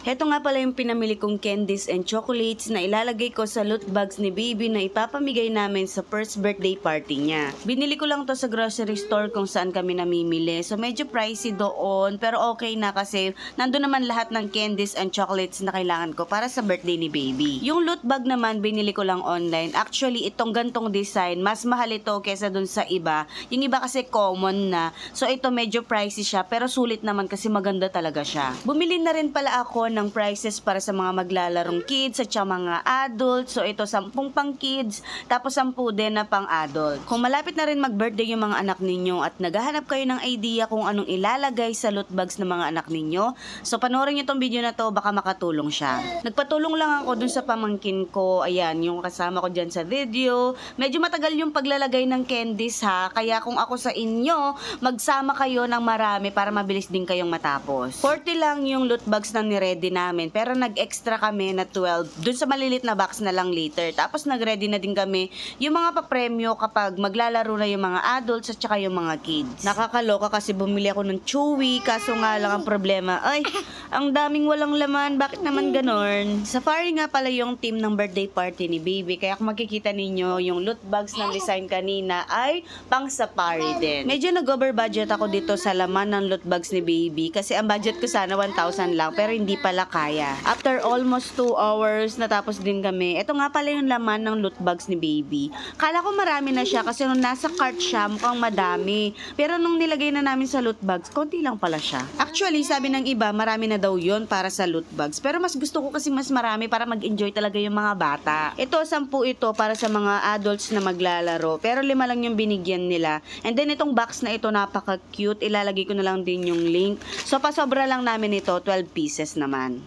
Heto nga pala yung pinamili kong candies and chocolates na ilalagay ko sa loot bags ni baby na ipapamigay namin sa first birthday party niya. Binili ko lang to sa grocery store kung saan kami namimili. So medyo pricey doon pero okay na kasi nandun naman lahat ng candies and chocolates na kailangan ko para sa birthday ni baby. Yung loot bag naman binili ko lang online. Actually itong gantong design mas mahal ito kesa dun sa iba. Yung iba kasi common na. So ito medyo pricey siya pero sulit naman kasi maganda talaga siya. Bumili na rin pala ako ng prices para sa mga maglalarong kids at saka mga adults. So ito 10 pang kids tapos 10 din na pang adult. Kung malapit na rin mag-birthday yung mga anak ninyo at naghahanap kayo ng idea kung anong ilalagay sa loot bags ng mga anak ninyo, so panoorin nyo tong video na to, baka makatulong siya. Nagpatulong lang ako dun sa pamangkin ko. Ayan, yung kasama ko dyan sa video. Medyo matagal yung paglalagay ng candies ha, kaya kung ako sa inyo, magsama kayo ng marami para mabilis din kayong matapos. 40 lang yung loot bags na niready namin pero nag-extra kami na 12 dun sa malilit na box na lang later. Tapos nag-ready na din kami yung mga papremyo kapag maglalaro na yung mga adults at saka yung mga kids. Nakakaloka kasi bumili ako ng chewy kaso nga lang ang problema, ay, ang daming walang laman, bakit naman ganon? Safari nga pala yung team ng birthday party ni baby kaya kung makikita ninyo yung loot bags ng design kanina ay pang safari din. Medyo nag-over budget ako dito sa laman ng loot bags ni baby kasi ang budget ko sana 1,000 lang pero hindi pala kaya. After almost 2 hours, natapos din kami. Ito nga pala yung laman ng loot bags ni baby. Kala ko marami na siya kasi nung nasa cart siya, mukhang madami. Pero nung nilagay na namin sa loot bags, konti lang pala siya. Actually, sabi ng iba, marami na daw yon para sa loot bags. Pero mas gusto ko kasi mas marami para mag-enjoy talaga yung mga bata. Ito, 10 ito para sa mga adults na maglalaro. Pero 5 lang yung binigyan nila. And then, itong box na ito, napaka-cute. Ilalagay ko na lang din yung link. So, pasobra lang namin ito, 12 pieces naman.